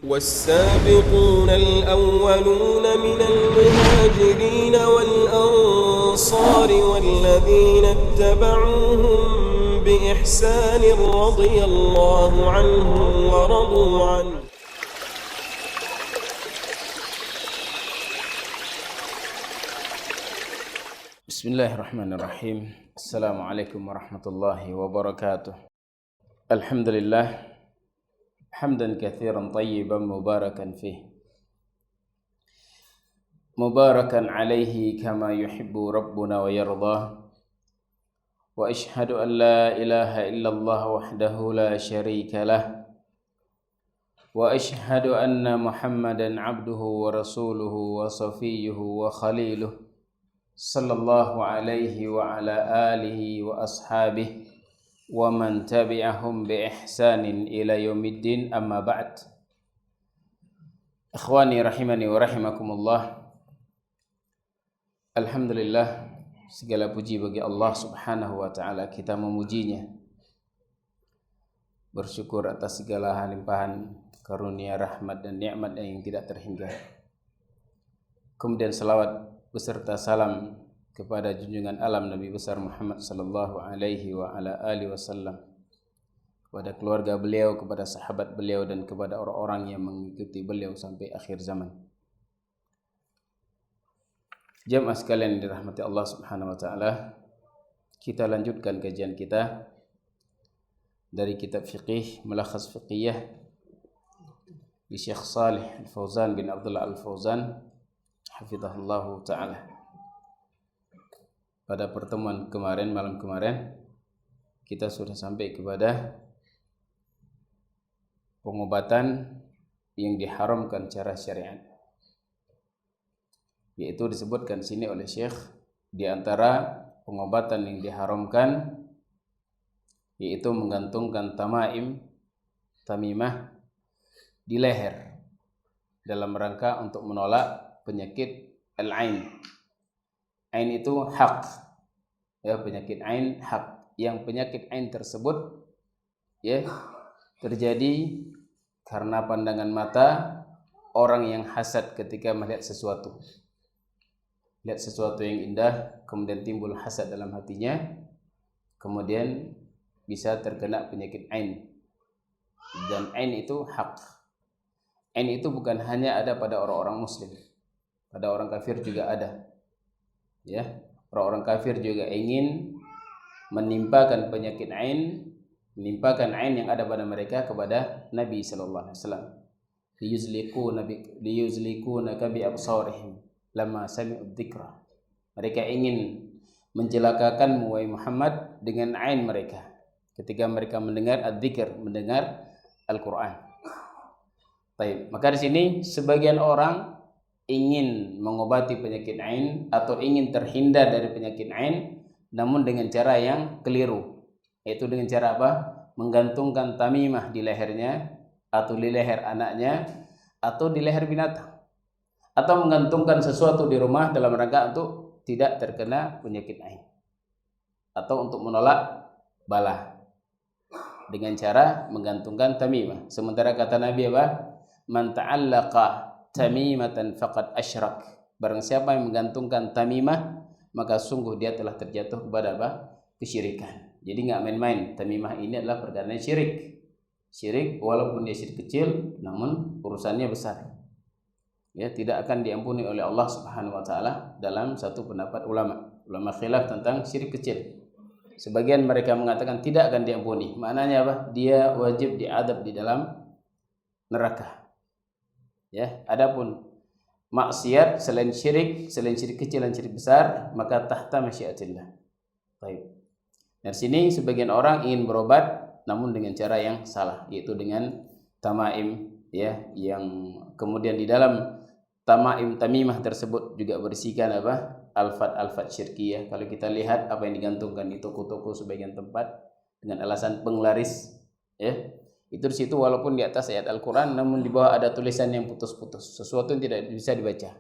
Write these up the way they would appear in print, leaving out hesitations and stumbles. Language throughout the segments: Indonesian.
والسابقون الأولون من المهاجرين والأنصار والذين اتبعوهم بإحسان رضي الله عنهم ورضوا عنه. بسم الله الرحمن الرحيم. السلام عليكم ورحمة الله وبركاته. الحمد لله حمدا كثيرا طيبا مباركا فيه مباركا عليه كما يحب ربنا ويرضاه، وأشهد أن لا إله إلا الله وحده لا شريك له، وأشهد أن محمدا عبده ورسوله وصفيه وخليله صلى الله عليه وعلى آله وأصحابه ومن تبعهم بإحسان إلى يوم الدين. أما بعد. Ikhwani rahimani wa rahimakumullah. Alhamdulillah, segala puji bagi Allah subhanahu wa ta'ala. Kita memujinya, bersyukur atas segala limpahan karunia, rahmat dan nikmat yang tidak terhingga. Kemudian salawat beserta salam kepada junjungan alam Nabi besar Muhammad sallallahu alaihi wa ala alihi wasallam, kepada keluarga beliau, kepada sahabat beliau, dan kepada orang-orang yang mengikuti beliau sampai akhir zaman. Jamaah sekalian yang dirahmati Allah subhanahu wa ta'ala, kita lanjutkan kajian kita dari kitab fiqih Mulakhas Fiqhiyah di Syekh Salih Al-Fauzan bin Abdullah Al-Fauzan hafizahullahu ta'ala. Pada pertemuan kemarin, malam kemarin, kita sudah sampai kepada pengobatan yang diharamkan secara syariat. Yaitu disebutkan sini oleh Syekh, di antara pengobatan yang diharamkan yaitu menggantungkan tamimah di leher dalam rangka untuk menolak penyakit al-ain. Ain itu hak, ya, penyakit ain hak. Yang penyakit ain tersebut, ya, terjadi karena pandangan mata orang yang hasad ketika melihat sesuatu. Lihat sesuatu yang indah, kemudian timbul hasad dalam hatinya, kemudian bisa terkena penyakit ain. Dan ain itu hak. Ain itu bukan hanya ada pada orang-orang muslim, pada orang kafir juga ada. Ya, orang-orang kafir juga ingin menimpakan penyakit ain, menimpakan ain yang ada pada mereka kepada Nabi sallallahu alaihi wasallam. Liyuzlikuna bi absarihim lamma sami'u dzikra. Mereka ingin mencelakakanmu wahai Muhammad dengan ain mereka ketika mereka mendengar adzikr, mendengar Al-Qur'an. Baik, maka di sini sebagian orang ingin mengobati penyakit ain atau ingin terhindar dari penyakit ain, namun dengan cara yang keliru, yaitu dengan cara apa? Menggantungkan tamimah di lehernya, atau di leher anaknya, atau di leher binatang, atau menggantungkan sesuatu di rumah dalam rangka untuk tidak terkena penyakit ain, atau untuk menolak bala dengan cara menggantungkan tamimah. Sementara kata Nabi apa? Man ta'allaqa tamimatan faqad asyrak. Barang siapa yang menggantungkan tamimah, maka sungguh dia telah terjatuh kepada apa? Kesyirikan. Jadi enggak main-main. Tamimah ini adalah perkara syirik. Syirik walaupun dia syirik kecil, namun urusannya besar. Ya, tidak akan diampuni oleh Allah Subhanahu wa taala dalam satu pendapat ulama. Ulama khilaf tentang syirik kecil. Sebagian mereka mengatakan tidak akan diampuni. Maknanya apa? Dia wajib diadab di dalam neraka. Ya, adapun maksiat selain syirik kecil dan syirik besar, maka tahta masyiatillah. Baik. Dari sini sebagian orang ingin berobat namun dengan cara yang salah, yaitu dengan tamaim, ya, yang kemudian di dalam tamimah tersebut juga berisikan apa? Alfat syirkiyah. Kalau kita lihat apa yang digantungkan di toko-toko sebagian tempat dengan alasan penglaris, ya. Itu di situ walaupun di atas ayat Al-Qur'an, namun di bawah ada tulisan yang putus-putus, sesuatu yang tidak bisa dibaca.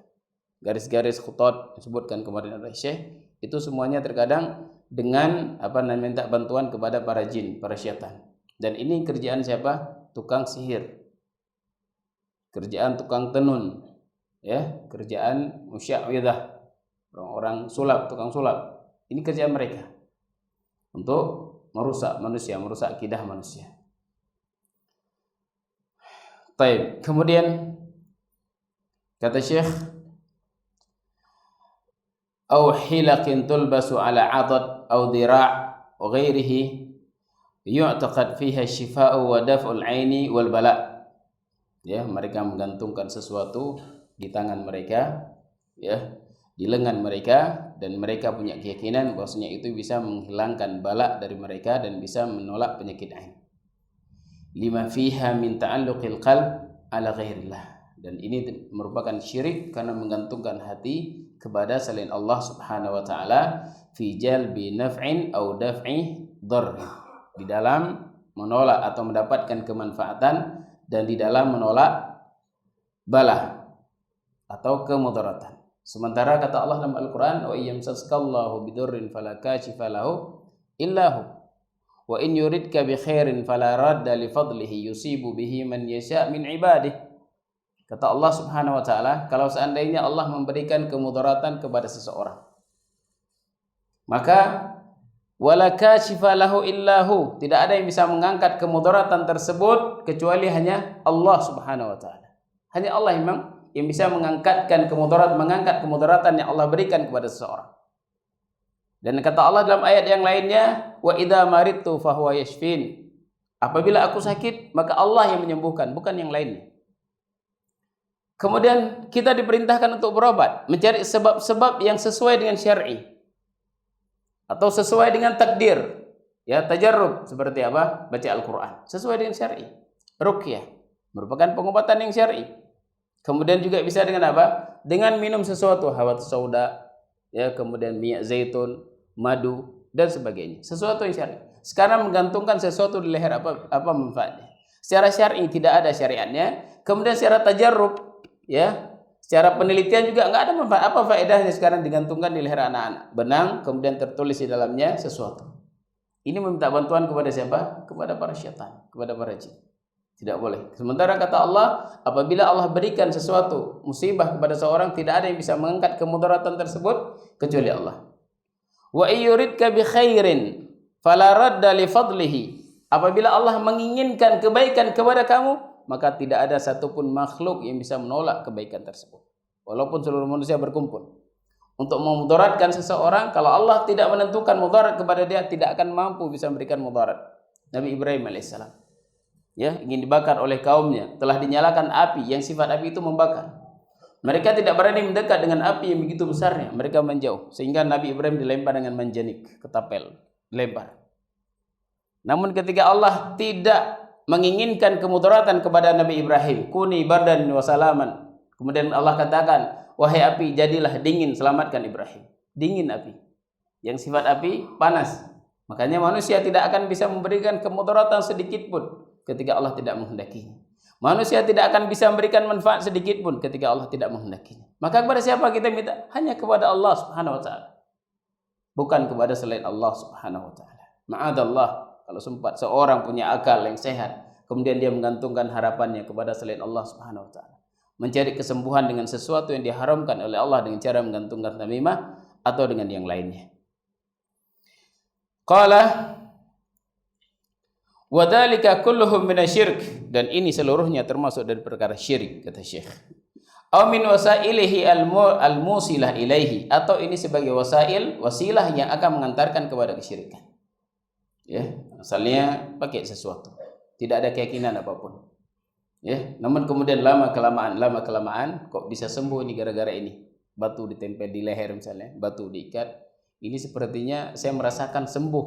Garis-garis khutat disebutkan kemarin oleh Syekh, itu semuanya terkadang dengan minta bantuan kepada para jin, para syaitan. Dan ini kerjaan siapa? Tukang sihir. kerjaan tukang tenun, ya, kerjaan musya'widah, orang-orang sulap, tukang sulap. Ini kerjaan mereka untuk merusak manusia, merusak akidah manusia. Baik, kemudian kata Syekh, "Au hilaqin tulbasu ala 'adad au dira' wa ghairihi yu'taqad fiha syifa'u wa daf'ul 'aini wal bala." Ya, mereka menggantungkan sesuatu di tangan mereka, ya, di lengan mereka, dan mereka punya keyakinan bahwasanya itu bisa menghilangkan bala dari mereka dan bisa menolak penyakit ain. Lima fiha min ta'alluqil qalb ala ghairillah, dan ini merupakan syirik karena menggantungkan hati kepada selain Allah Subhanahu wa taala fi jalbi naf'in au daf'i dharr, di dalam menolak atau mendapatkan kemanfaatan dan di dalam menolak bala atau kemudaratan. Sementara kata Allah dalam Al-Quran, wa iyyamsaskallahu bidurrin fala kashifa lahu illahu wa in yuridka bi khairin fala radda li fadlihi yusibu bihi man yasha min ibadihi. Kata Allah Subhanahu wa taala, kalau seandainya Allah memberikan kemudaratan kepada seseorang, maka wala kashifa lahu illahu, tidak ada yang bisa mengangkat kemudaratan tersebut kecuali hanya Allah Subhanahu wa taala. Hanya Allah yang bisa mengangkat kemudaratan yang Allah berikan kepada seseorang. Dan kata Allah dalam ayat yang lainnya, wa idza maridtu fahuwa yashfin. Apabila aku sakit, maka Allah yang menyembuhkan, bukan yang lainnya. Kemudian kita diperintahkan untuk berobat, mencari sebab-sebab yang sesuai dengan syar'i atau sesuai dengan takdir. Ya, tajarrub seperti apa? Baca Al-Qur'an sesuai dengan syar'i. Ruqyah merupakan pengobatan yang syar'i. Kemudian juga bisa dengan apa? Dengan minum sesuatu, hawat sauda, ya, kemudian minyak zaitun, madu, dan sebagainya. Sesuatu yang syar'i. Sekarang menggantungkan sesuatu di leher, apa manfaatnya? Secara syar'i tidak ada syariatnya. Kemudian secara tajarrub, ya, secara penelitian juga enggak ada manfaat. Apa faedahnya sekarang digantungkan di leher anak-anak? Benang, kemudian tertulis di dalamnya sesuatu. Ini meminta bantuan kepada siapa? Kepada para syaitan, kepada para jin. Tidak boleh. Sementara kata Allah, apabila Allah berikan sesuatu musibah kepada seorang, tidak ada yang bisa mengangkat kemudaratan tersebut kecuali Allah. Wa ayyuridka bi khairin fala radda li fadlihi. Apabila Allah menginginkan kebaikan kepada kamu, maka tidak ada satupun makhluk yang bisa menolak kebaikan tersebut. Walaupun seluruh manusia berkumpul untuk memudaratkan seseorang, kalau Allah tidak menentukan mudarat kepada dia, tidak akan mampu bisa memberikan mudarat. Nabi Ibrahim alaihissalam, ya, ingin dibakar oleh kaumnya, telah dinyalakan api yang sifat api itu membakar. Mereka tidak berani mendekat dengan api yang begitu besarnya, mereka menjauh, sehingga Nabi Ibrahim dilempar dengan manjanik, ketapel, dilempar. Namun ketika Allah tidak menginginkan kemudaratan kepada Nabi Ibrahim, kuni bardan wa salaman, kemudian Allah katakan, wahai api, jadilah dingin, selamatkan Ibrahim. Dingin api, yang sifat api panas. Makanya manusia tidak akan bisa memberikan kemudaratan sedikit pun ketika Allah tidak menghendakinya. Manusia tidak akan bisa memberikan manfaat sedikit pun ketika Allah tidak menghendakinya. Maka kepada siapa kita minta? Hanya kepada Allah Subhanahu wa taala. Bukan kepada selain Allah Subhanahu wa taala. Ma'adallah, kalau sempat seorang punya akal yang sehat, kemudian dia menggantungkan harapannya kepada selain Allah Subhanahu wa taala, mencari kesembuhan dengan sesuatu yang diharamkan oleh Allah dengan cara menggantungkan tamimah atau dengan yang lainnya. Qala wa dzalika kulluhum minasyirk, dan ini seluruhnya termasuk dari perkara syirik, kata Syekh. Aw min wasailihi al-musilah ilaihi, atau ini sebagai wasilah yang akan mengantarkan kepada kesyirikan. Ya, asalnya pakai sesuatu, tidak ada keyakinan apapun. Ya, namun kemudian lama kelamaan kok bisa sembuh ini gara-gara ini. Batu ditempel di leher misalnya, batu diikat. Ini sepertinya saya merasakan sembuh.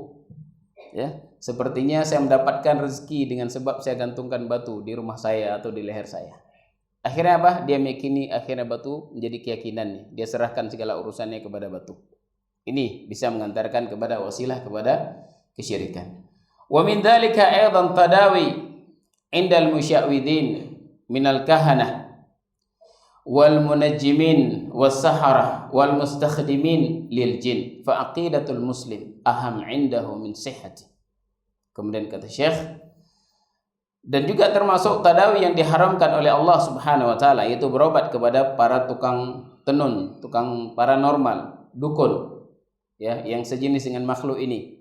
Ya, sepertinya saya mendapatkan rezeki dengan sebab saya gantungkan batu di rumah saya atau di leher saya. Akhirnya apa? Dia meyakini, akhirnya batu menjadi keyakinannya. Dia serahkan segala urusannya kepada batu. Ini bisa mengantarkan kepada wasilah kepada kesyirikan. Wa min dzalika aidan tadawi indal musya'widin minal kahanah wal munajjimin was sahara wal mustakhdimin lil jin fa aqidatul muslim aham indahu min sihhati. Kemudian kata Syekh, Dan juga termasuk tadawi yang diharamkan oleh Allah Subhanahu wa taala, yaitu berobat kepada para tukang tenun, tukang paranormal, dukun, ya, yang sejenis dengan makhluk ini.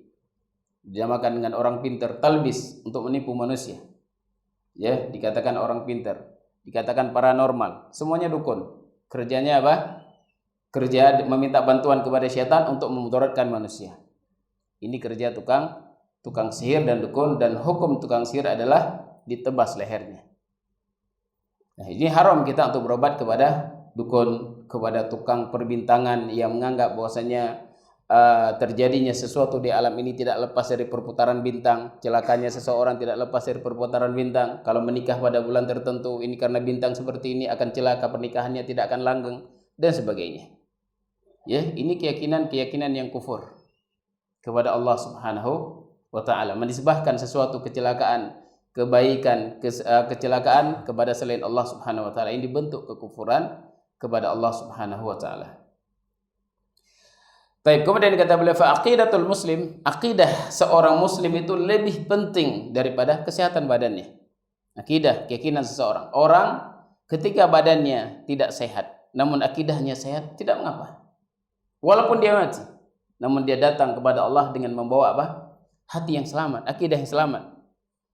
Dinamakan dengan orang pintar, talbis, untuk menipu manusia. Ya, dikatakan orang pintar, dikatakan paranormal, semuanya dukun. Kerjanya apa? Kerja meminta bantuan kepada syaitan untuk memudaratkan manusia. Ini kerja tukang sihir dan dukun, dan hukum tukang sihir adalah ditebas lehernya. Nah, ini haram kita untuk berobat kepada dukun, kepada tukang perbintangan yang menganggap bahwasanya terjadinya sesuatu di alam ini tidak lepas dari perputaran bintang, celakanya seseorang tidak lepas dari perputaran bintang. Kalau menikah pada bulan tertentu, ini karena bintang seperti ini akan celaka, pernikahannya tidak akan langgeng, dan sebagainya. Ya, ini keyakinan yang kufur kepada Allah Subhanahu wa taala, menisbahkan sesuatu kecelakaan, kebaikan, kecelakaan kepada selain Allah Subhanahu wa taala. Ini bentuk kekufuran kepada Allah Subhanahu wa taala. Baik, kemudian kata beliau, fa aqidatul muslim, akidah seorang muslim itu lebih penting daripada kesehatan badannya. Akidah, keyakinan seseorang. Orang ketika badannya tidak sehat, namun akidahnya sehat, tidak mengapa. Walaupun dia mati, namun dia datang kepada Allah dengan membawa apa? Hati yang selamat, akidah yang selamat.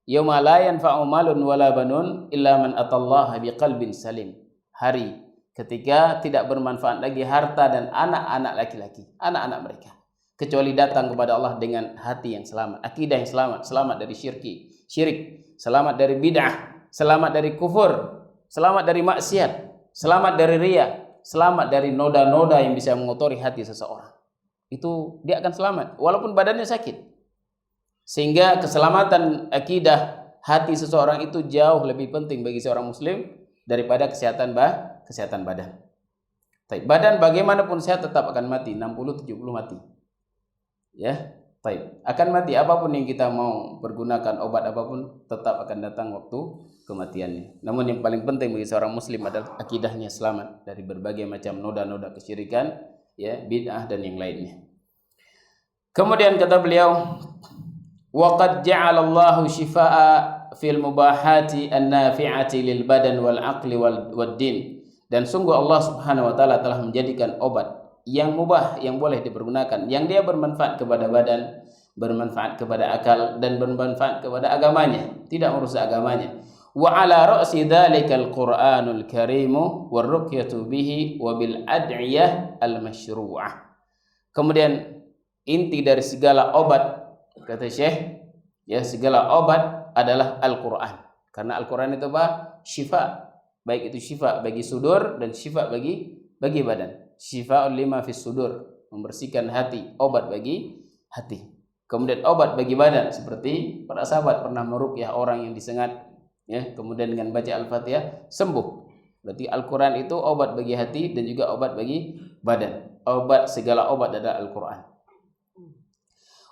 Yauma la yanfa'u malun wala banun illa man atallaha biqalbin salim. Hari ketika tidak bermanfaat lagi harta dan anak-anak laki-laki, anak-anak mereka, kecuali datang kepada Allah dengan hati yang selamat, akidah yang selamat, selamat dari syirik, selamat dari bid'ah, selamat dari kufur, selamat dari maksiat, selamat dari riya, selamat dari noda-noda yang bisa mengotori hati seseorang. Itu dia akan selamat walaupun badannya sakit. Sehingga keselamatan akidah hati seseorang itu jauh lebih penting bagi seorang muslim daripada kesehatan badan. Badan bagaimanapun sehat tetap akan mati, 60-70 mati. Ya, akan mati. Apapun yang kita mau pergunakan, obat apapun, tetap akan datang waktu kematiannya. Namun yang paling penting bagi seorang muslim adalah akidahnya selamat dari berbagai macam noda-noda kesyirikan, ya, bid'ah dan yang lainnya. Kemudian kata beliau, wa qad ja'alallahu shifaa'a fil mubahati an-nafi'ati lil badan wal aqli wad din. Dan sungguh Allah Subhanahu wa taala telah menjadikan obat yang mubah, yang boleh dipergunakan, yang dia bermanfaat kepada badan, bermanfaat kepada akal, dan bermanfaat kepada agamanya, tidak merusak agamanya. Wa ala ra'si dzalikal Qur'anul Karimu war ruqyatu bihi wa bil ad'iyah al masyru'ah. Kemudian inti dari segala obat, kata Syekh, ya, segala obat adalah Al-Qur'an. Karena Al-Qur'an itu apa? Syifa. Baik itu syifa bagi sudur dan syifa bagi badan. Syifa'ul lima fis sudur, membersihkan hati, obat bagi hati. Kemudian obat bagi badan, seperti para sahabat pernah meruqyah orang yang disengat, ya, kemudian dengan baca Al-Fatihah sembuh. Berarti Al-Qur'an itu obat bagi hati dan juga obat bagi badan. Obat, segala obat adalah Al-Qur'an.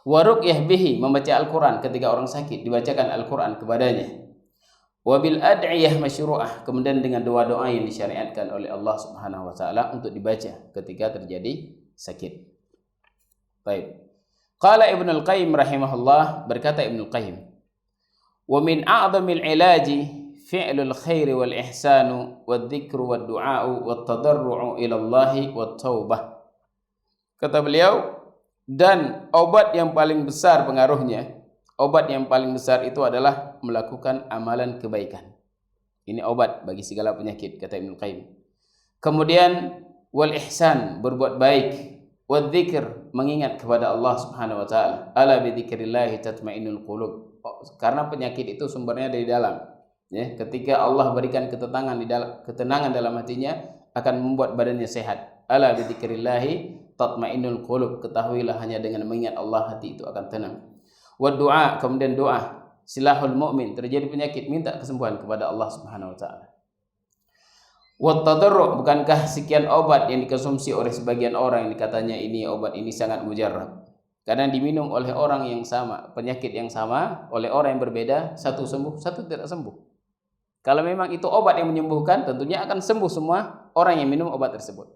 Wa ruqyah bihi, membaca Al-Qur'an ketika orang sakit, dibacakan Al-Qur'an kepadanya. Wabil ad'iyah masyru'ah, kemudian dengan doa-doa yang disyariatkan oleh Allah Subhanahu wa taala untuk dibaca ketika terjadi sakit. Baik. Qala Ibnu Al-Qayyim rahimahullah, berkata Ibnu Al-Qayyim, wa min a'dhamil ilaji fi'lul khairi wal ihsanu wad dzikru wad du'a'u wat tadarru'u ila Allah wat taubah. Kata beliau, dan obat yang paling besar pengaruhnya, obat yang paling besar itu adalah melakukan amalan kebaikan. Ini obat bagi segala penyakit, kata Ibnu Qayyim. Kemudian wal ihsan, berbuat baik, wal dzikr, mengingat kepada Allah Subhanahu wa taala. Ala bi dzikrillah tatmainnul qulub. Karena penyakit itu sumbernya dari dalam. Ya, ketika Allah berikan ketenangan dalam hatinya, akan membuat badannya sehat. Ala bi dzikrillah tatmainnul qulub. Ketahuilah hanya dengan mengingat Allah hati itu akan tenang. Wa doa, kemudian doa, silahul mu'min, terjadi penyakit minta kesembuhan kepada Allah Subhanahu wa taala. Wa tadarru, bukankah sekian obat yang dikonsumsi oleh sebagian orang yang dikatanya ini obat ini sangat mujarrab, karena diminum oleh orang yang sama, penyakit yang sama oleh orang yang berbeda, satu sembuh, satu tidak sembuh. Kalau memang itu obat yang menyembuhkan, tentunya akan sembuh semua orang yang minum obat tersebut.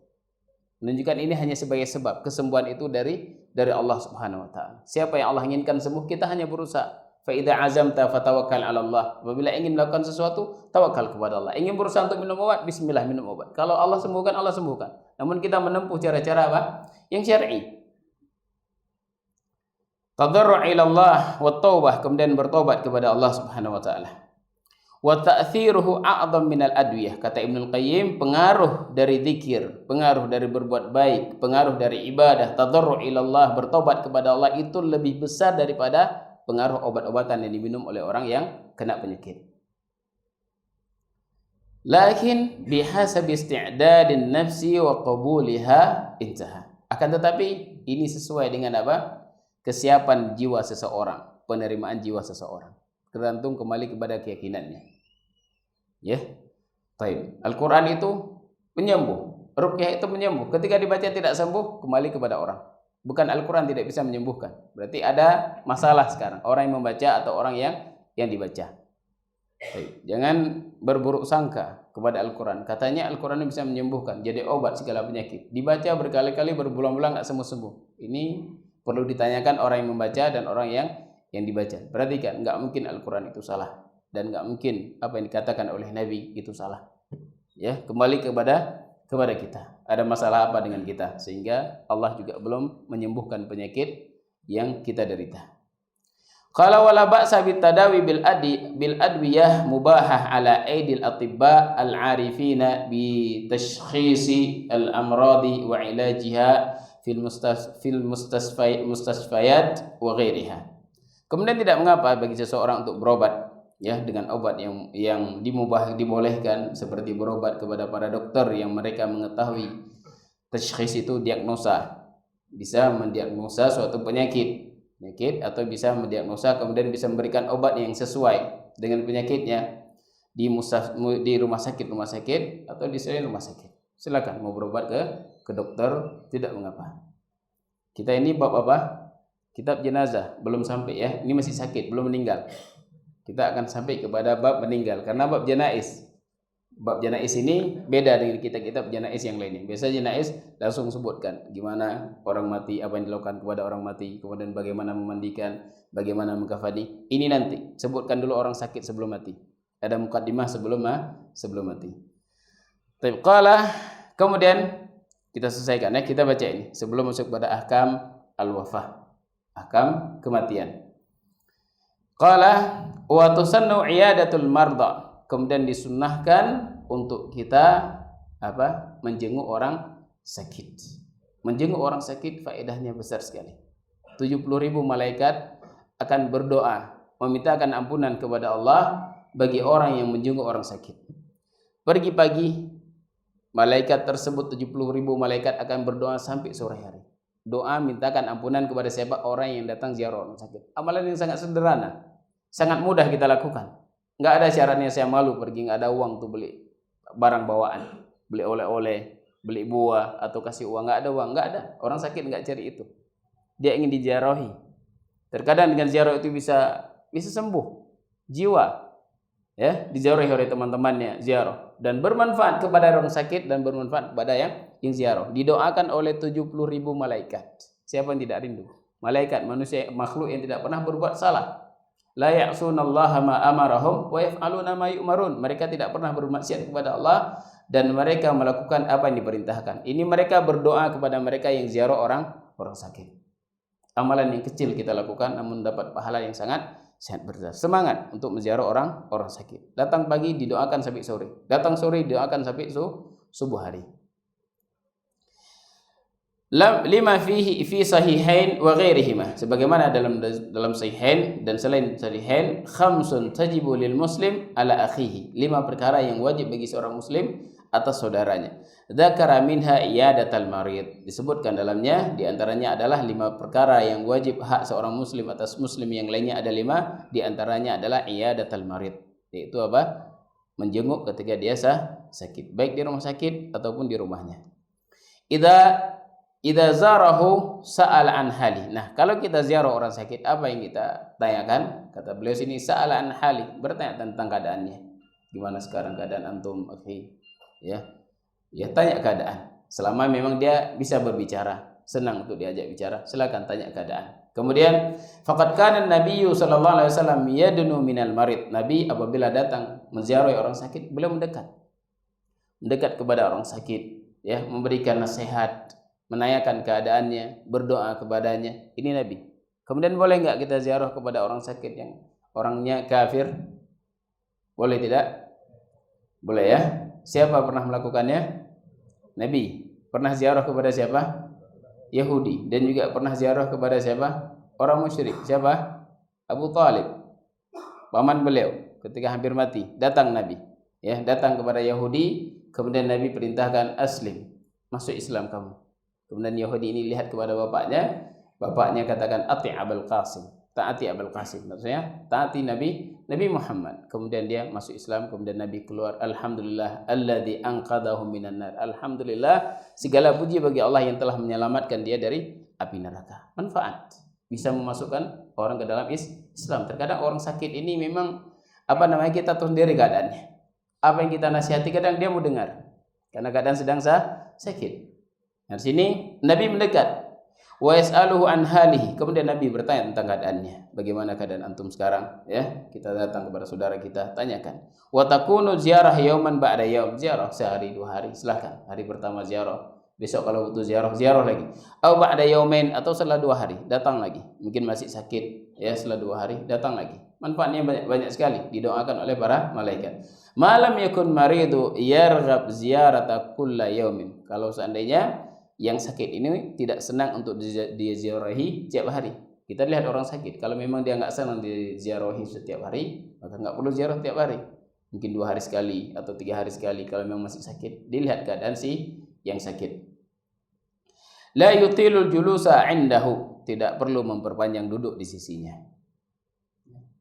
Menunjukkan ini hanya sebagai sebab, kesembuhan itu dari Allah Subhanahu wa taala. Siapa yang Allah inginkan sembuh, kita hanya berusaha. Fa idza azamta fatawakkal 'ala Allah. Apabila ingin melakukan sesuatu, tawakal kepada Allah. Ingin berusaha untuk minum obat, bismillah minum obat. Kalau Allah sembuhkan, Allah sembuhkan. Namun kita menempuh cara-cara apa? Yang syar'i. Tadarru' ila Allah wa taubah, kemudian bertobat kepada Allah Subhanahu wa taala. Wa ta'thiruhu a'dham minal adwiyah. Kata Ibnu Qayyim, pengaruh dari zikir, pengaruh dari berbuat baik, pengaruh dari ibadah, tadarru' ila Allah, bertobat kepada Allah itu lebih besar daripada pengaruh obat-obatan yang diminum oleh orang yang kena penyakit. Lakin bihasabi isti'dadin nafsi wa qabuliha intaha. Akan tetapi ini sesuai dengan apa? Kesiapan jiwa seseorang, penerimaan jiwa seseorang. Tergantung kembali kepada keyakinannya. Ya. Baik. Al-Qur'an itu menyembuh, ruqyah itu menyembuh. Ketika dibaca tidak sembuh, kembali kepada orang. Bukan Al-Quran tidak bisa menyembuhkan. Berarti ada masalah sekarang. Orang yang membaca atau orang yang dibaca. Baik. Jangan berburuk sangka kepada Al-Quran. Katanya Al-Quran bisa menyembuhkan. Jadi obat segala penyakit. Dibaca berkali-kali berbulan-bulan nggak sembuh-sembuh. Ini perlu ditanyakan orang yang membaca dan orang yang dibaca. Perhatikan, nggak mungkin Al-Quran itu salah. Dan nggak mungkin apa yang dikatakan oleh Nabi itu salah. Ya, kembali kepada kita. Ada masalah apa dengan kita sehingga Allah juga belum menyembuhkan penyakit yang kita derita. Qala wala ba'sa bitadawi bil adwiyah mubahah ala aidil atibba al arifina bi tashkhisi al amradi wa ilajiha fil mustasfayat wa ghairiha. Kemudian tidak mengapa bagi seseorang untuk berobat ya dengan obat yang dibolehkan, seperti berobat kepada para dokter yang mereka mengetahui tashkhis itu diagnosa, bisa mendiagnosa suatu penyakit atau bisa mendiagnosa kemudian bisa memberikan obat yang sesuai dengan penyakitnya di rumah sakit atau di selain rumah sakit. Silakan mau berobat ke dokter, tidak mengapa. Kita ini bab apa? Kitab jenazah belum sampai ya. Ini masih sakit, belum meninggal. Kita akan sampai kepada bab meninggal karena bab janais. Bab janais ini beda dengan kitab janais yang lainnya. Biasa janais langsung sebutkan gimana orang mati, apa yang dilakukan kepada orang mati, kemudian bagaimana memandikan, bagaimana mengkafani. Ini nanti sebutkan dulu orang sakit sebelum mati. Ada mukaddimah sebelum mati. Tapi qala, kemudian kita selesaikan ya, kita baca ini sebelum masuk pada ahkam al-wafah, ahkam kematian. Qala wa tusannu iyadatul marda, kemudian disunnahkan untuk kita menjenguk orang sakit. Menjenguk orang sakit faedahnya besar sekali. 70.000 malaikat akan berdoa memintakan ampunan kepada Allah bagi orang yang menjenguk orang sakit. Pergi pagi, malaikat tersebut 70.000 malaikat akan berdoa sampai sore hari. Doa mintakan ampunan kepada siapa? Orang yang datang ziarah orang sakit. Amalan yang sangat sederhana, sangat mudah kita lakukan. Nggak ada syaratnya saya malu pergi, nggak ada uang tuh beli barang bawaan, beli oleh-oleh, beli buah atau kasih uang, nggak ada uang, nggak ada. Orang sakit nggak cari itu. Dia ingin diziarahi. Terkadang dengan ziarah itu bisa sembuh jiwa. Ya, diziarahi oleh teman-temannya, ziarah dan bermanfaat kepada orang sakit dan bermanfaat kepada yang ziarah. Didoakan oleh 70.000 malaikat. Siapa yang tidak rindu? Malaikat, manusia, makhluk yang tidak pernah berbuat salah. La ya'sunallaha ma amarahum wa yaf'aluna ma yu'marun. Mereka tidak pernah bermaksiat kepada Allah dan mereka melakukan apa yang diperintahkan. Ini mereka berdoa kepada mereka yang ziarah orang sakit. Amalan yang kecil kita lakukan namun dapat pahala yang sangat besar. Semangat untuk menziarah orang sakit. Datang pagi didoakan sampai sore. Datang sore didoakan sampai subuh hari. Lima fi sahihain wa ghairihima, sebagaimana dalam sahihain dan selain sahihain, khamsun tajibu lil muslim ala akhihi, 5 perkara yang wajib bagi seorang muslim atas saudaranya. Dzakara minha iyadatal marid, disebutkan dalamnya di antaranya adalah 5 perkara yang wajib hak seorang muslim atas muslim yang lainnya, ada 5, di antaranya adalah iyadatal marid, yaitu apa? Menjenguk ketika dia sakit, baik di rumah sakit ataupun di rumahnya. Idza zarahu sa'ala an hali. Nah, kalau kita ziarah orang sakit, apa yang kita tanyakan? Kata beliau sini, sa'ala an hali, bertanya tentang keadaannya. Gimana sekarang keadaan antum, akhi? Ya, tanya keadaan. Selama memang dia bisa berbicara, senang untuk diajak bicara, silakan tanya keadaan. Kemudian faqad kana Nabiyyu sallallahu alaihi wasallam yadnu minal marid. Nabi apabila datang menziarahi orang sakit, beliau mendekat kepada orang sakit, ya, memberikan nasihat, menanyakan keadaannya, berdoa kepadanya. Ini Nabi. Kemudian boleh enggak kita ziarah kepada orang sakit yang orangnya kafir? Boleh tidak? Boleh ya. Siapa pernah melakukannya? Nabi. Pernah ziarah kepada siapa? Yahudi. Dan juga pernah ziarah kepada siapa? Orang musyrik. Siapa? Abu Talib, paman beliau. Ketika hampir mati, datang Nabi, ya, datang kepada Yahudi. Kemudian Nabi perintahkan, aslim, masuk Islam kamu. Kemudian Yahudi ini lihat kepada bapaknya. Bapaknya katakan, ati Abul Qasim, taati Abul Qasim. Maksudnya taati Nabi Muhammad. Kemudian dia masuk Islam. Kemudian Nabi keluar, alhamdulillah alladzi anqadhahu minan nar. Alhamdulillah, segala puji bagi Allah yang telah menyelamatkan dia dari api neraka. Manfaat bisa memasukkan orang ke dalam Islam. Terkadang orang sakit ini memang kita tahu sendiri keadaannya. Apa yang kita nasihati kadang dia mau dengar karena keadaan sedang sakit. Nah, di sini Nabi mendekat. Wa yas'aluhu an halihi. Kemudian Nabi bertanya tentang keadaannya. Bagaimana keadaan antum sekarang? Ya, kita datang kepada saudara kita, tanyakan. Wa takunu ziarah yauman ba'da yaum. Ziarah sehari 2 hari, silakan. Hari pertama ziarah. Besok kalau butuh ziarah lagi. Atau ba'da yaumain, atau setelah 2 hari datang lagi. Mungkin masih sakit, ya, setelah 2 hari datang lagi. Manfaatnya banyak sekali, didoakan oleh para malaikat. Malam yakun maridu yarghab ziyarata kulla yaumin. Kalau seandainya yang sakit ini tidak senang untuk diziarahi setiap hari. Kita lihat orang sakit, kalau memang dia nggak senang diziarahi setiap hari, maka nggak perlu ziarah setiap hari. Mungkin 2 hari sekali atau 3 hari sekali. Kalau memang masih sakit, dilihat keadaan si yang sakit. La yutilul julusa indahu, tidak perlu memperpanjang duduk di sisinya.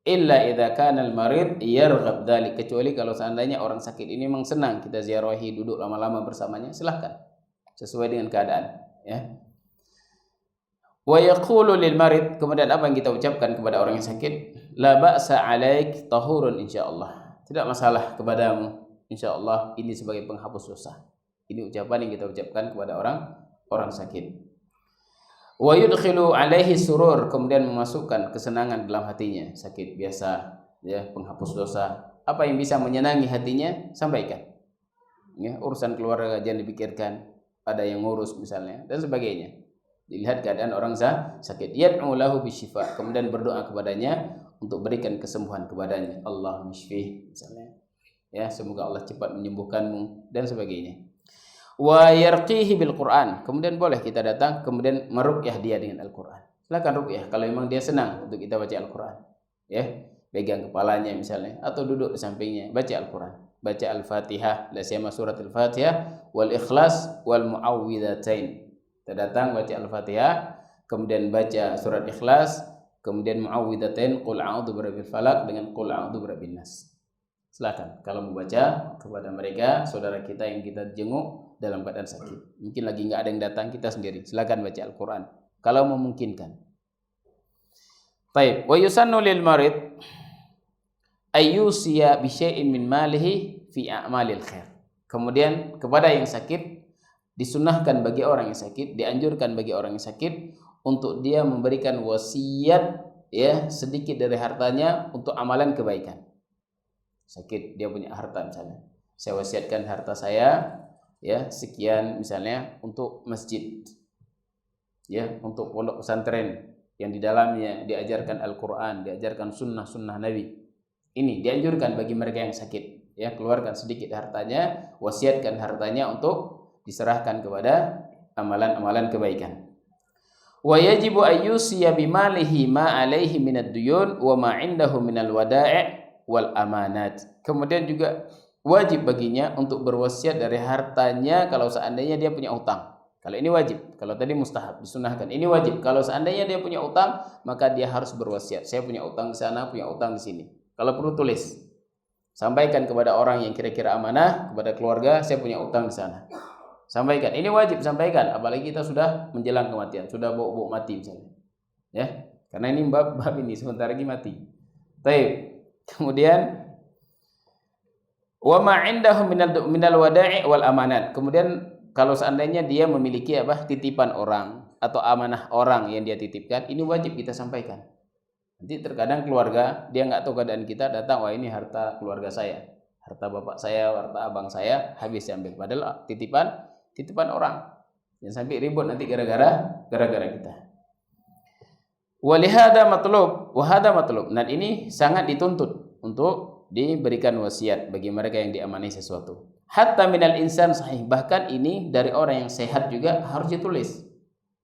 Illa idza kana al-marid yarghab dzalik, kecuali kalau seandainya orang sakit ini memang senang kita ziarahi, duduk lama-lama bersamanya, silahkan. Sesuai dengan keadaan, ya. Wa yaqulu lil marid, kemudian apa yang kita ucapkan kepada orang yang sakit? La ba'sa 'alaik tahurun insyaallah. Tidak masalah kepadamu, insyaallah ini sebagai penghapus dosa. Ini ucapan yang kita ucapkan kepada orang sakit. Wa yudkhilu 'alaihi surur, kemudian memasukkan kesenangan dalam hatinya. Sakit biasa, ya, penghapus dosa. Apa yang bisa menyenangi hatinya, sampaikan. Ya, urusan keluarga jangan dipikirkan. Ada yang ngurus misalnya dan sebagainya. Dilihat keadaan orang sakit, yad'u lahu bisyifa, kemudian berdoa kepadanya untuk berikan kesembuhan kepadanya. Allahumma syfih misalnya, ya, semoga Allah cepat menyembuhkanmu dan sebagainya. Wa yarqihi bil Quran, kemudian boleh kita datang kemudian meruqyah dia dengan Al-Quran. Silakan ruqyah kalau memang dia senang untuk kita baca Al-Quran, ya, pegang kepalanya misalnya atau duduk di sampingnya, baca Al-Quran. Baca Al-Fatihah, la surat Al-Fatihah wal Ikhlas wal Muawwidzatain. Kita datang baca Al-Fatihah, kemudian baca surat Ikhlas, kemudian Muawwidzatain, qul a'udzu birabbil falaq dengan qul a'udzu birabbin nas. Silakan kalau mau baca kepada mereka saudara kita yang kita jenguk dalam keadaan sakit. Mungkin lagi enggak ada yang datang, kita sendiri. Silakan baca Al-Qur'an kalau memungkinkan. Baik, wa yusannu lil marid ayyusiya bi syai'in min malihi fi a'malil khair. Kemudian kepada yang sakit disunahkan bagi orang yang sakit, dianjurkan bagi orang yang sakit untuk dia memberikan wasiat, ya, sedikit dari hartanya untuk amalan kebaikan. Sakit dia punya harta misalnya. Saya wasiatkan harta saya, ya, sekian misalnya untuk masjid. Ya, untuk pondok pesantren yang di dalamnya diajarkan Al-Qur'an, diajarkan sunnah-sunnah Nabi. Ini dianjurkan bagi mereka yang sakit, ya, keluarkan sedikit hartanya, wasiatkan hartanya untuk diserahkan kepada amalan-amalan kebaikan. Wa yajibu ayyusiya bimalihi ma alaihi minad duyun wa ma indahu minal wada'i' wal amanat. Kemudian juga wajib baginya untuk berwasiat dari hartanya kalau seandainya dia punya utang. Kalau ini wajib, kalau tadi mustahab, disunahkan. Ini wajib. Kalau seandainya dia punya utang, maka dia harus berwasiat. Saya punya utang di sana, punya utang di sini. Kalau perlu tulis, sampaikan kepada orang yang kira-kira amanah, kepada keluarga, saya punya utang di sana. Sampaikan, ini wajib sampaikan. Apalagi kita sudah menjelang kematian, sudah bawa mati misalnya, ya. Karena ini bab ini sebentar lagi mati. Baik. Kemudian wa ma indahu minal wada'i wal amanat. Kemudian kalau seandainya dia memiliki titipan orang atau amanah orang yang dia titipkan, ini wajib kita sampaikan. Nanti terkadang keluarga dia nggak tahu keadaan kita, datang, wah ini harta keluarga saya, harta bapak saya, harta abang saya, habis diambil. Padahal titipan orang. Jangan sampai ribut nanti gara-gara kita. Walihada matlub, wahada matlub. Dan ini sangat dituntut untuk diberikan wasiat bagi mereka yang diamani sesuatu. Hatta minal insan sahih, bahkan ini dari orang yang sehat juga harus ditulis.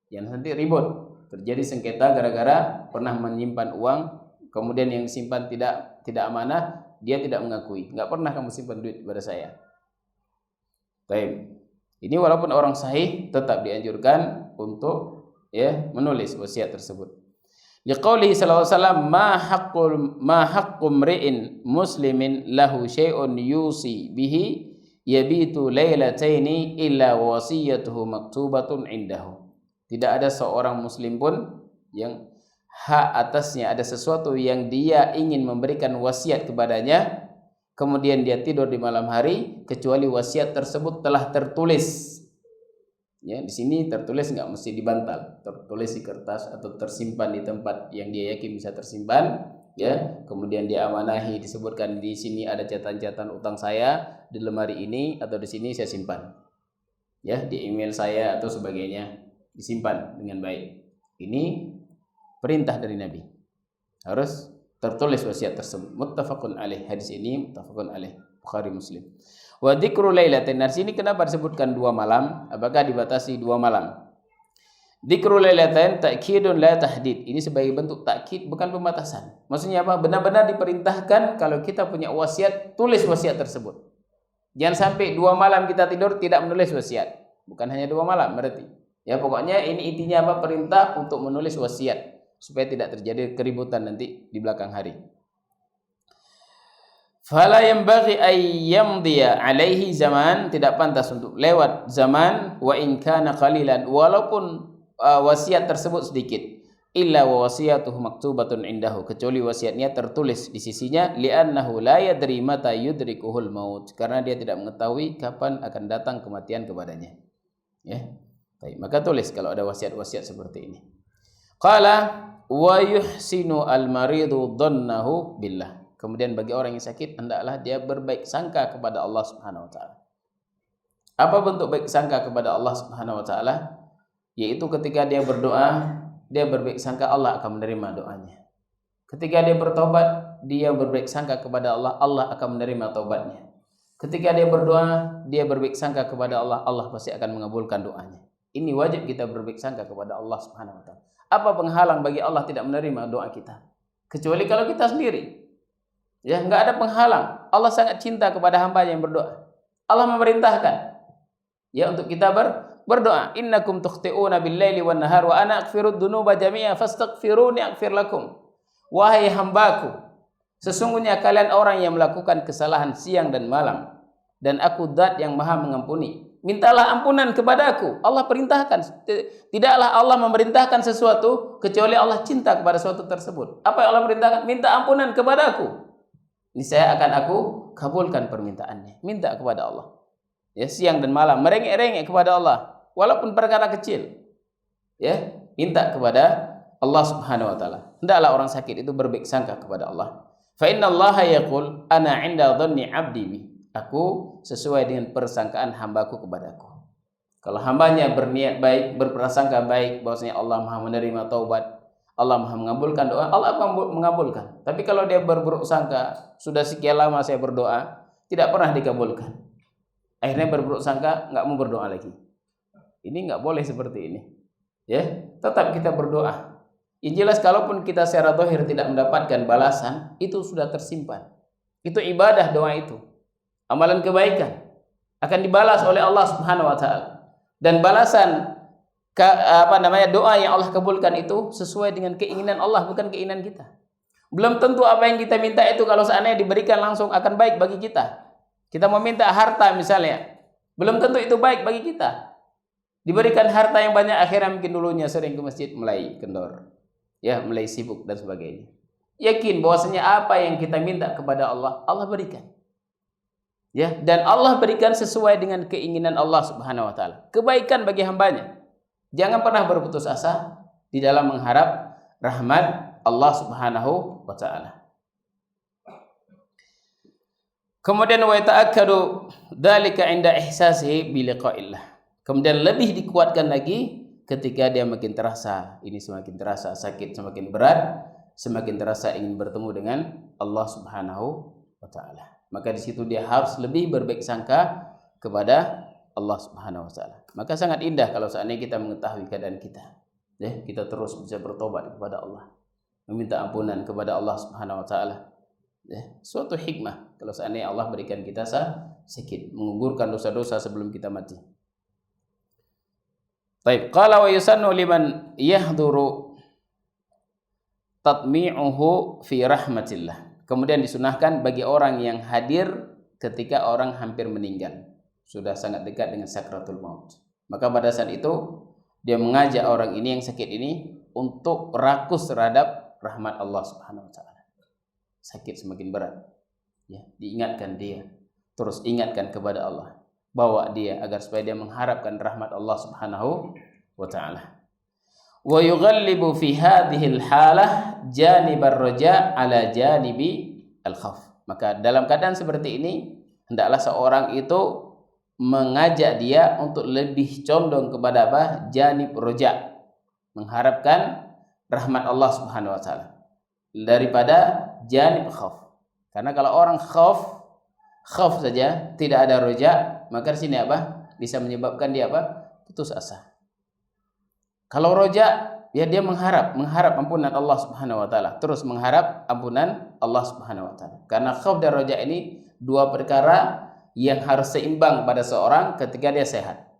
Jangan nanti ribut, terjadi sengketa gara-gara pernah menyimpan uang, kemudian yang simpan tidak amanah, dia tidak mengakui. Enggak pernah kamu simpan duit kepada saya. Baik. Ini walaupun orang sahih tetap dianjurkan untuk menulis wasiat tersebut. Liqaulihi sallallahu alaihi wasallam ma haqqu mri'in muslimin lahu syai'un yusi bihi yabitu lailataini illa wasiyatuhu maktubatun indahu. Tidak ada seorang muslim pun yang hak atasnya ada sesuatu yang dia ingin memberikan wasiat kepadanya, kemudian dia tidur di malam hari kecuali wasiat tersebut telah tertulis. Ya, di sini tertulis nggak mesti dibantal, tertulis di kertas atau tersimpan di tempat yang dia yakin bisa tersimpan, ya. Kemudian dia amanahi, disebutkan di sini ada catatan-catatan utang saya di lemari ini atau di sini saya simpan. Ya, di email saya atau sebagainya, disimpan dengan baik. Ini perintah dari Nabi. Harus tertulis wasiat tersebut. Muttafaqun alaih. Hadis ini muttafaqun alaih. Bukhari Muslim. Wa dzikru lailatin. Nah, sini kenapa disebutkan 2 malam? Apakah dibatasi 2 malam? Dzikru lailatin ta'kidun la tahdid. Ini sebagai bentuk takkid, bukan pembatasan. Maksudnya apa? Benar-benar diperintahkan kalau kita punya wasiat, tulis wasiat tersebut. Jangan sampai 2 malam kita tidur tidak menulis wasiat. Bukan hanya 2 malam berarti. Ya, pokoknya ini intinya apa? Perintah untuk menulis wasiat supaya tidak terjadi keributan nanti di belakang hari. Fala yanbaghi ay yamdiya alaihi zaman, tidak pantas untuk lewat zaman, wa in kana qalilan, walaupun wasiat tersebut sedikit, illa wa wasiyatuhu maktubatun indahu, kecuali wasiatnya tertulis di sisinya, li'annahu la yadri mata yudrikuhul maut, karena dia tidak mengetahui kapan akan datang kematian kepadanya. Ya. Baik, maka tulis kalau ada wasiat-wasiat seperti ini. Qala wa yuhsinu al-maridu dhannahu billah. Kemudian bagi orang yang sakit, hendaklah dia berbaik sangka kepada Allah Subhanahu wa taala. Apa bentuk baik sangka kepada Allah Subhanahu wa taala? Yaitu ketika dia berdoa, dia berbaik sangka Allah akan menerima doanya. Ketika dia bertobat, dia berbaik sangka kepada Allah, Allah akan menerima taubatnya. Ketika dia berdoa, dia berbaik sangka kepada Allah, Allah pasti akan mengabulkan doanya. Ini wajib kita berbaik sangka kepada Allah Subhanahu wa taala. Apa penghalang bagi Allah tidak menerima doa kita? Kecuali kalau kita sendiri. Ya, enggak ada penghalang. Allah sangat cinta kepada hamba-Nya yang berdoa. Allah memerintahkan ya untuk kita berdoa. Innakum tukhti'una bil-laili wan-nahar wa ana aghfirud dzunuba jami'a fastaghfiruni aghfir lakum. Wahai hambaku, sesungguhnya kalian orang yang melakukan kesalahan siang dan malam, dan aku Zat yang Maha mengampuni. Mintalah ampunan kepadaku. Allah perintahkan. Tidaklah Allah memerintahkan sesuatu kecuali Allah cinta kepada sesuatu tersebut. Apa yang Allah perintahkan? Minta ampunan kepadaku. Niscaya akan aku kabulkan permintaannya. Minta kepada Allah. Ya, siang dan malam merengek-rengek kepada Allah walaupun perkara kecil. Ya, minta kepada Allah Subhanahu wa taala. Hendaklah orang sakit itu berbaik sangka kepada Allah. Fa innallaha yaqul ana 'inda dhanni 'abdi bi. Aku sesuai dengan persangkaan hambaku kepadaku. Kalau hambanya berniat baik, berprasangka baik bahwasanya Allah Maha menerima taubat, Allah Maha mengabulkan doa, Allah akan mengabulkan. Tapi kalau dia berburuk sangka, sudah sekian lama saya berdoa, tidak pernah dikabulkan. Akhirnya berburuk sangka, nggak mau berdoa lagi. Ini nggak boleh seperti ini. Ya, tetap kita berdoa. Yang jelas kalaupun kita secara zahir tidak mendapatkan balasan, itu sudah tersimpan. Itu ibadah doa itu. Amalan kebaikan akan dibalas oleh Allah Subhanahu wa taala. Dan balasan doa yang Allah kabulkan itu sesuai dengan keinginan Allah, bukan keinginan kita. Belum tentu apa yang kita minta itu kalau seandainya diberikan langsung akan baik bagi kita. Kita mau minta harta misalnya, belum tentu itu baik bagi kita. Diberikan harta yang banyak, akhirnya mungkin dulunya sering ke masjid mulai kendor, ya, mulai sibuk dan sebagainya. Yakin bahwasanya apa yang kita minta kepada Allah, Allah berikan. Ya, dan Allah berikan sesuai dengan keinginan Allah Subhanahu wa taala. Kebaikan bagi hambanya. Jangan pernah berputus asa di dalam mengharap rahmat Allah Subhanahu wa taala. Kemudian wa ta'akkadu dzalika 'inda ihsasihi bi liqa'illah. Kemudian lebih dikuatkan lagi ketika dia makin terasa, ini semakin terasa sakit semakin berat, semakin terasa ingin bertemu dengan Allah Subhanahu wa taala. Maka di situ dia harus lebih berbaik sangka kepada Allah Subhanahu wa taala. Maka sangat indah kalau seandainya kita mengetahui keadaan kita. Ya, kita terus bisa bertobat kepada Allah, meminta ampunan kepada Allah Subhanahu wa taala. Ya, suatu hikmah kalau seandainya Allah berikan kita sakit, mengugurkan dosa-dosa sebelum kita mati. Baik, qala wa yusannu liman yahduru tatmi'uhu fi rahmatillah. Kemudian disunahkan bagi orang yang hadir ketika orang hampir meninggal, sudah sangat dekat dengan sakratul maut. Maka pada saat itu dia mengajak orang ini yang sakit ini untuk rakus terhadap rahmat Allah Subhanahu wa taala. Sakit semakin berat. Ya, diingatkan dia, terus ingatkan kepada Allah. Bawa dia agar supaya dia mengharapkan rahmat Allah Subhanahu wa taala. Wa yughallibu fi hadhihi al-halah janib ar-raja' ala janibi al-khauf. Maka dalam keadaan seperti ini hendaklah seorang itu mengajak dia untuk lebih condong kepada apa? Janib raja', mengharapkan rahmat Allah Subhanahu wa taala daripada janib khauf. Karena kalau orang khauf saja tidak ada raja', maka di sini apa? Bisa menyebabkan dia apa? Putus asa. Kalau roja, ya dia mengharap ampunan Allah Subhanahu wa taala, terus mengharap ampunan Allah Subhanahu wa taala. Karena khauf dan roja ini dua perkara yang harus seimbang pada seorang ketika dia sehat.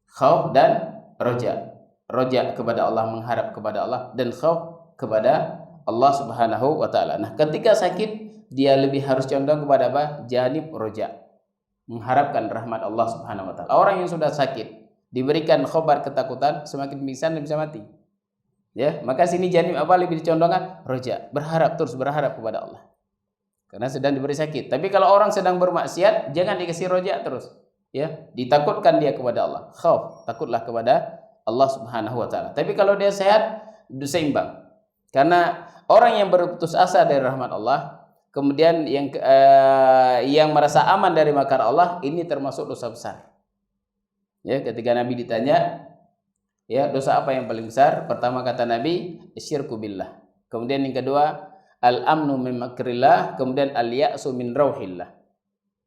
Khauf dan roja. Roja kepada Allah, mengharap kepada Allah, dan khauf kepada Allah Subhanahu wa taala. Nah, ketika sakit dia lebih harus condong kepada apa? Janib roja, mengharapkan rahmat Allah Subhanahu wa taala. Orang yang sudah sakit diberikan khabar ketakutan, semakin pingsan dan bisa mati. Ya, maka sini janib apa lebih dicondongkan? Roja, terus berharap kepada Allah. Karena sedang diberi sakit. Tapi kalau orang sedang bermaksiat, jangan dikasih roja terus. Ya, ditakutkan dia kepada Allah. Khauf, takutlah kepada Allah Subhanahu wa taala. Tapi kalau dia sehat, seimbang. Karena orang yang berputus asa dari rahmat Allah, kemudian yang merasa aman dari makar Allah, ini termasuk dosa besar. Ya, ketika Nabi ditanya, ya, dosa apa yang paling besar? Pertama kata Nabi, syirku billah. Kemudian yang kedua, al-amnu min makrillah, kemudian al-ya'su min rauhillah.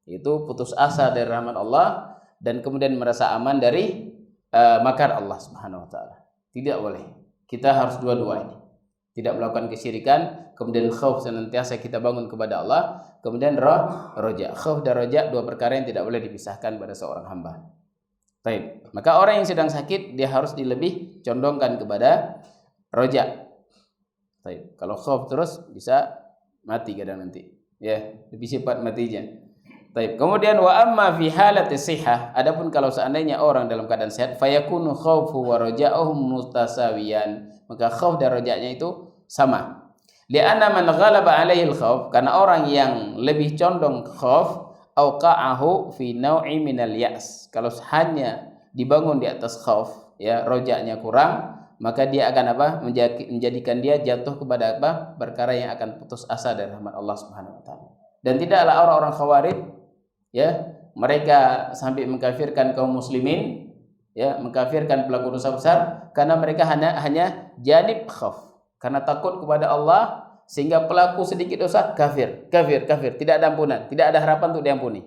Itu putus asa dari rahmat Allah dan kemudian merasa aman dari makar Allah Subhanahu wa taala. Tidak boleh. Kita harus dua-dua ini. Tidak melakukan kesyirikan, kemudian khauf senantiasa kita bangun kepada Allah, kemudian roja. Khauf dan roja dua perkara yang tidak boleh dipisahkan pada seorang hamba. Baik, maka orang yang sedang sakit dia harus lebih condongkan kepada roja. Baik, kalau khauf terus bisa mati kadang nanti. Ya, lebih cepat matinya. Baik, kemudian wa amma fi halati sihah, adapun kalau seandainya orang dalam keadaan sehat, fayakunu khaufu wa raja'uhum mutasawiyan, maka khauf dan raja'nya itu sama. Li'anna man ghalaba 'alaihi al-khauf, karena orang yang lebih condong khauf auqa'ahu fi naw'i minal ya's, kalau hanya dibangun di atas khauf, ya, roja'nya kurang, maka dia akan apa? Menjadikan dia jatuh kepada apa? Perkara yang akan putus asa dari rahmat Allah Subhanahu wa taala. Dan tidaklah orang-orang Khawarij, ya, mereka sampai mengkafirkan kaum muslimin, ya, mengkafirkan pelaku dosa besar karena mereka hanya janib khauf, karena takut kepada Allah sehingga pelaku sedikit dosa kafir, tidak ada ampunan, tidak ada harapan untuk diampuni.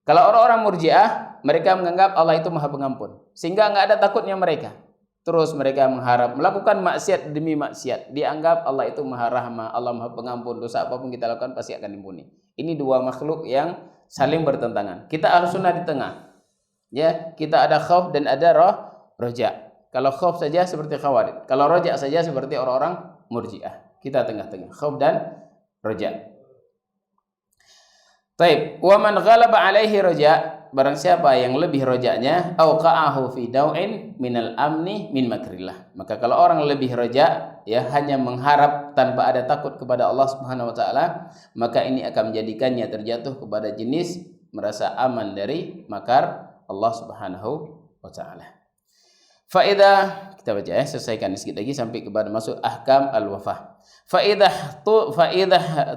Kalau orang-orang Murji'ah, mereka menganggap Allah itu Maha Pengampun, sehingga enggak ada takutnya mereka. Terus mereka mengharap melakukan maksiat demi maksiat, dianggap Allah itu Maha Rahmah, Allah Maha Pengampun, dosa apapun kita lakukan pasti akan diampuni. Ini dua makhluk yang saling bertentangan. Kita Ahlussunnah di tengah. Ya, kita ada khauf dan ada roja. Kalau khauf saja seperti Khawarij, kalau roja saja seperti orang-orang Murji'ah. Kita tengah-tengah, khauf dan roja. Taib, wa man ghalaba alaihi roja, barang siapa yang lebih rojaknya, auqa'ahu fi daw'in minal amni min makrillah. Maka kalau orang lebih roja, ya, hanya mengharap tanpa ada takut kepada Allah Subhanahu wa taala, maka ini akan menjadikannya terjatuh kepada jenis merasa aman dari makar Allah Subhanahu wa taala. Fa idza, kita baca ya, selesaikan sedikit lagi sampai kepada masuk ahkam al-wafah. Fa idza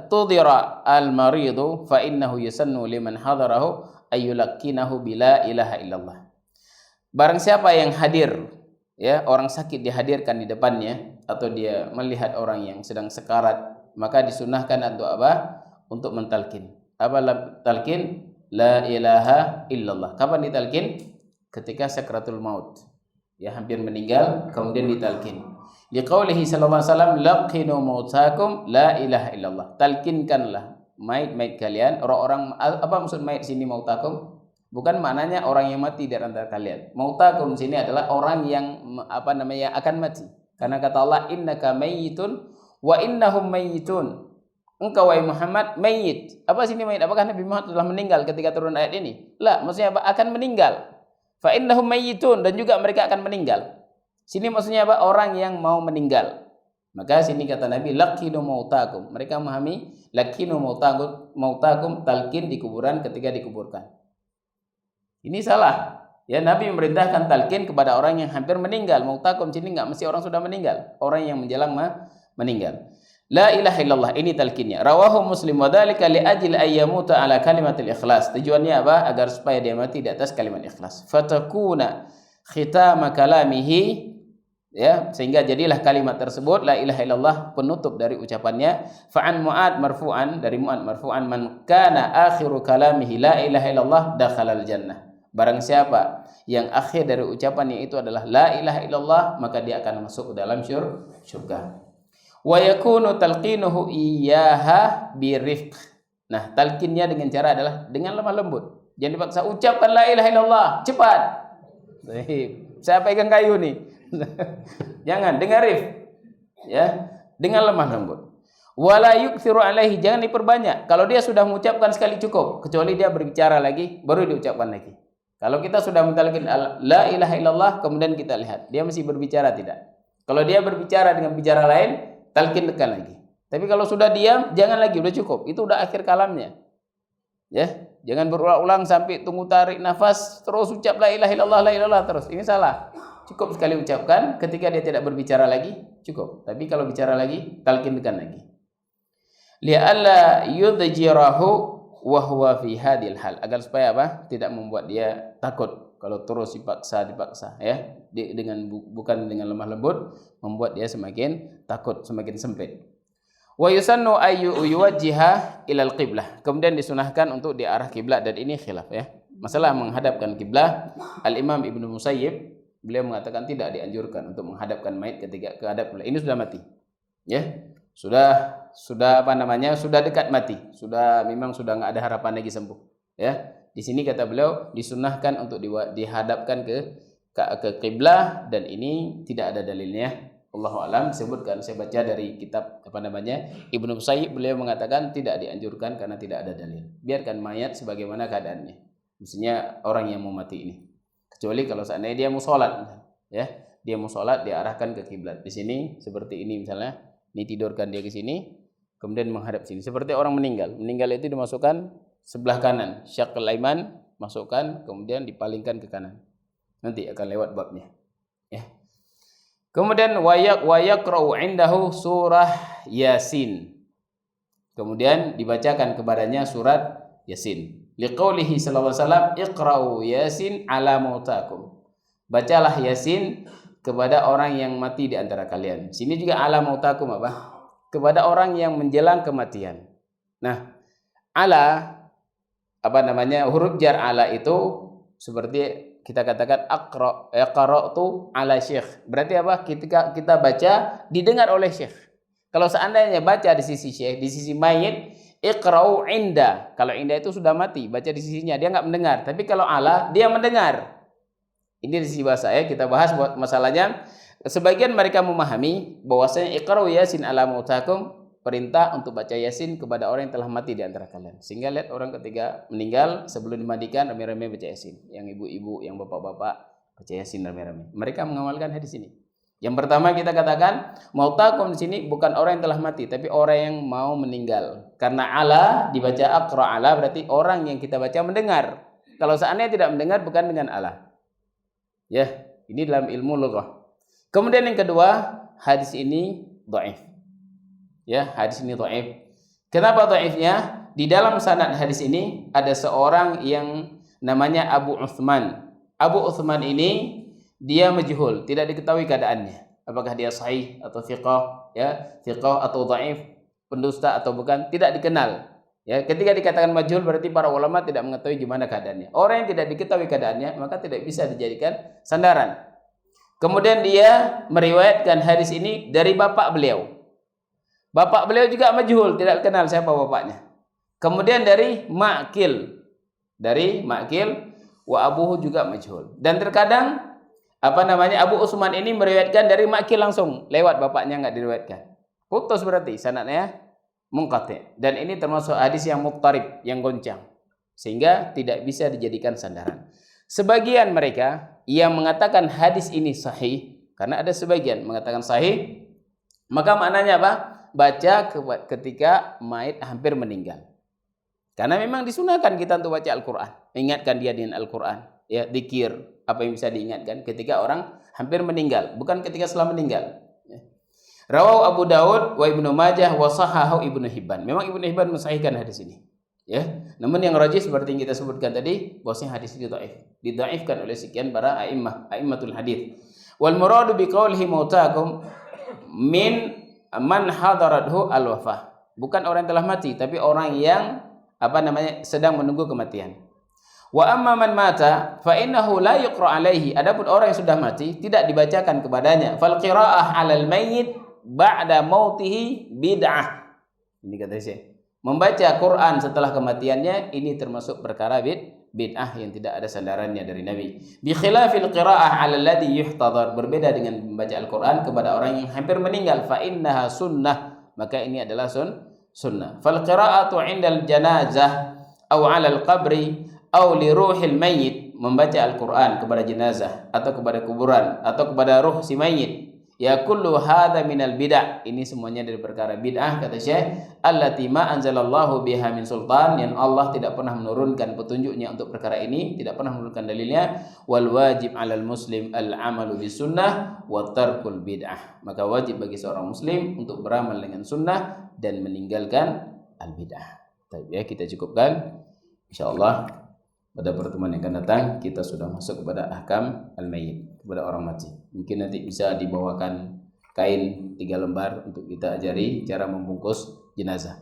tudira al-maridu fa innahu yusannu liman hadarahu ayyulakkinahu bila ilaha illallah. Barang siapa yang hadir, ya, orang sakit dihadirkan di depannya atau dia melihat orang yang sedang sekarat, maka disunahkan untuk apa? Untuk mentalkin. Apa talkin? La ilaha illallah. Kapan ditalkin? Ketika sakratul maut, ya, hampir meninggal, kemudian ditalkin. Liqaulihi sallallahu alaihi wasallam, laqinu mautakum la ilaha illallah. Talkinkanlah mayit-mayit kalian, orang-orang, apa maksud mayit sini mautakum? Bukan maknanya orang yang mati di antara kalian. Mautakum sini adalah orang yang akan mati. Karena kata Allah, innaka mayyitun wa innahum mayyitun. Engkau wahai Muhammad mayyit. Apa sini mayyit? Apakah Nabi Muhammad telah meninggal ketika turun ayat ini? La, maksudnya apa? Akan meninggal. Fa innahum mayyitun, dan juga mereka akan meninggal. Sini maksudnya apa? Orang yang mau meninggal. Maka sini kata Nabi, laqinu mautakum. Mereka memahami laqinu mautakum, talqin di kuburan ketika dikuburkan. Ini salah. Ya, Nabi memerintahkan talqin kepada orang yang hampir meninggal. Mautakum sini enggak mesti orang sudah meninggal, orang yang menjelang meninggal. La ilaha illallah, ini talqinnya. Rawahu Muslim wa dzalika li ajli ayyamuta ala kalimatil ikhlas. Tujuannya apa? Agar supaya dia mati di atas kalimat ikhlas. Fatakuna khitama kalamihi, ya, sehingga jadilah kalimat tersebut la ilaha illallah penutup dari ucapannya. Fa'an Mu'ad marfu'an, dari Mu'ad marfu'an, man kana akhiru kalamihi la ilaha illallah dakhalal jannah. Barang siapa yang akhir dari ucapannya itu adalah la ilaha illallah, maka dia akan masuk ke dalam syurga. Wa yakunu talqinuhu iyyaha birifq. Nah, talqinnya dengan cara adalah dengan lemah lembut. Jangan dipaksa, ucapkan la ilaha illallah, cepat. Saya pegang kayu nih. Jangan, dengan rif, ya, dengan lemah lembut. Wala yukthiru alaihi, jangan diperbanyak. Kalau dia sudah mengucapkan sekali cukup, kecuali dia berbicara lagi, baru diucapkan lagi. Kalau kita sudah mentalkin la ilaha illallah, kemudian kita lihat dia masih berbicara tidak. Kalau dia berbicara dengan bicara lain, talkinkan lagi. Tapi kalau sudah diam, jangan lagi, udah cukup. Itu udah akhir kalamnya. Ya, jangan berulang-ulang sampai tunggu tarik nafas terus ucap la ilaha illallah, la ilallah terus. Ini salah. Cukup sekali ucapkan, ketika dia tidak berbicara lagi, cukup. Tapi kalau bicara lagi, talkinkan lagi. Li'alla yudjirahu wa huwa fi hadhil hal, agar supaya apa? Tidak membuat dia takut kalau terus dipaksa, ya. Bukan dengan lemah lembut, membuat dia semakin takut, semakin sempit. Wa yusannu ayyu yuwajjiha ilal qiblah. Kemudian disunahkan untuk diarah kiblat, dan ini khilaf, ya. Masalah menghadapkan kiblat, Al-Imam Ibnu Musayyib beliau mengatakan tidak dianjurkan untuk menghadapkan mayit ketika kehadap kiblat. Ini sudah mati. Ya. Sudah dekat mati. Memang sudah enggak ada harapan lagi sembuh. Ya. Di sini kata beliau disunahkan untuk dihadapkan ke kiblat, dan ini tidak ada dalilnya. Allahu a'lam. Sebutkan, saya baca dari kitab Ibnu Musayyib, beliau mengatakan tidak dianjurkan karena tidak ada dalil. Biarkan mayat sebagaimana keadaannya. Maksudnya orang yang mau mati ini. Kecuali kalau seandainya dia mau sholat, ya, dia mau sholat diarahkan ke kiblat. Di sini seperti ini misalnya, ini tidurkan dia ke sini, kemudian menghadap sini. Seperti orang meninggal. Meninggal itu dimasukkan sebelah kanan, syaqul aiman, masukkan, kemudian dipalingkan ke kanan. Nanti akan lewat babnya. Ya. Kemudian wayaqra'u indahu surah Yasin. Kemudian dibacakan kepadanya surat Yasin. Liqaulihi sallallahu alaihi wasallam, iqra'u Yasin ala mautakum. Bacalah Yasin kepada orang yang mati di antara kalian. Sini juga ala mautakum apa? Kepada orang yang menjelang kematian. Nah, ala huruf jar ala itu seperti kita katakan aqra'tu ala syekh. Berarti apa? Ketika kita baca didengar oleh syekh. Kalau seandainya baca di sisi syekh, di sisi mayit, iqra'u inda. Kalau inda itu sudah mati, baca di sisinya, dia enggak mendengar. Tapi kalau ala, dia mendengar. Ini di sisi bahasa, ya. Kita bahas buat masalahnya. Sebagian mereka memahami bahwasanya iqra'u Yasin ala mautakum, perintah untuk baca Yasin kepada orang yang telah mati di antara kalian. Sehingga lihat orang ketika meninggal sebelum dimandikan rame-rame baca Yasin. Yang ibu-ibu, yang bapak-bapak baca Yasin rame-rame. Mereka mengamalkan hadis ini. Yang pertama kita katakan mautakum di sini bukan orang yang telah mati, tapi orang yang mau meninggal. Karena ala dibaca aqra ala, berarti orang yang kita baca mendengar. Kalau seandainya tidak mendengar bukan dengan ala. Ya, Ini dalam ilmu lughah. Kemudian yang kedua, hadis ini dhaif. Ya, hadis ini dhaif. Kenapa dhaifnya? Di dalam sanad hadis ini ada seorang yang namanya Abu Uthman. Abu Uthman ini dia majhul, tidak diketahui keadaannya. Apakah dia sahih atau thiqah, ya, thiqah atau dhaif, pendusta atau bukan, tidak dikenal. Ya, ketika dikatakan majhul berarti para ulama tidak mengetahui gimana keadaannya. Orang yang tidak diketahui keadaannya maka tidak bisa dijadikan sandaran. Kemudian dia meriwayatkan hadis ini dari bapak beliau. Bapak beliau juga majhul, tidak kenal siapa bapaknya. Kemudian dari Ma'qil. Dari Ma'qil wa abuhu juga majhul. Dan terkadang Abu Utsman ini meriwayatkan dari Ma'qil langsung, lewat bapaknya enggak diriwayatkan. Putus berarti sanadnya munqati'. Dan ini termasuk hadis yang muttarib, yang goncang. Sehingga tidak bisa dijadikan sandaran. Sebagian mereka yang mengatakan hadis ini sahih, karena ada sebagian mengatakan sahih, maka maknanya apa? Baca ketika mayit hampir meninggal. Karena memang disunahkan kita untuk baca Al-Quran, ingatkan dia dengan Al-Quran, ya, dzikir, apa yang bisa diingatkan ketika orang hampir meninggal, bukan ketika setelah meninggal. Rawahu Abu Daud wa Ibnu Majah wa sahahahu Ibnu Hibban. Memang Ibnu Hibban mensahihkan hadis ini, ya. Namun yang rajih seperti yang kita sebutkan tadi, bahwasanya hadis ini dhaif, didhaifkan oleh sekian para a'immatul hadis. Wal muradu biqaulihi mautakum min man hadarathu al-wafah. Bukan orang yang telah mati, tapi orang yang sedang menunggu kematian. Wa amma man mata fa innahu la yuqra alaihi. Adapun orang yang sudah mati tidak dibacakan kepadanya. Fal qiraah 'alal mayyit ba'da mautihi bid'ah. Ini kata saya. Membaca Quran setelah kematiannya ini termasuk perkara bid'ah yang tidak ada sandarannya dari Nabi. Bi khilafil qiraah 'alal ladzi yuhtadhar. Berbeda dengan membaca Al-Qur'an kepada orang yang hampir meninggal, fa innaha sunnah. Maka ini adalah sunnah. Fal qira'atu 'indal janazah aw 'alal qabri aw li ruhil mayyit, membaca Al-Qur'an kepada jenazah atau kepada kuburan atau kepada ruh si mayit, ya kullu hadza minal bid'ah. Ini semuanya dari perkara bid'ah, kata Syekh, allati ma anzalallahu biha min sultan, yang Allah tidak pernah menurunkan petunjuknya untuk perkara ini, tidak pernah menurunkan dalilnya. Wal wajib 'alal muslim al-'amalu bis sunnah wa tarkul bid'ah. Maka wajib bagi seorang muslim untuk beramal dengan sunnah dan meninggalkan al-bid'ah. Baik, ya, kita cukupkan. Insyaallah pada pertemuan yang akan datang kita sudah masuk kepada ahkam al-mayyit, kepada orang mati. Mungkin nanti bisa dibawakan kain 3 lembar untuk kita ajari cara membungkus jenazah.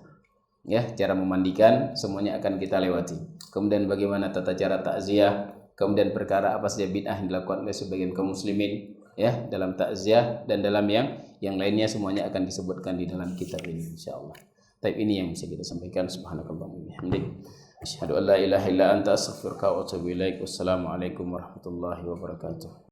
Ya, cara memandikan semuanya akan kita lewati. Kemudian bagaimana tata cara takziah, kemudian perkara apa saja bid'ah yang dilakukan oleh sebagian kaum muslimin, ya, dalam takziah dan dalam yang lainnya semuanya akan disebutkan di dalam kitab ini insyaallah. Tapi ini yang bisa kita sampaikan. Subhanakallahumma wa bihamdik, asyhadu an la ilaha illa anta astaghfiruka wa atubu ilaik. Wassalamualaikum warahmatullahi wabarakatuh.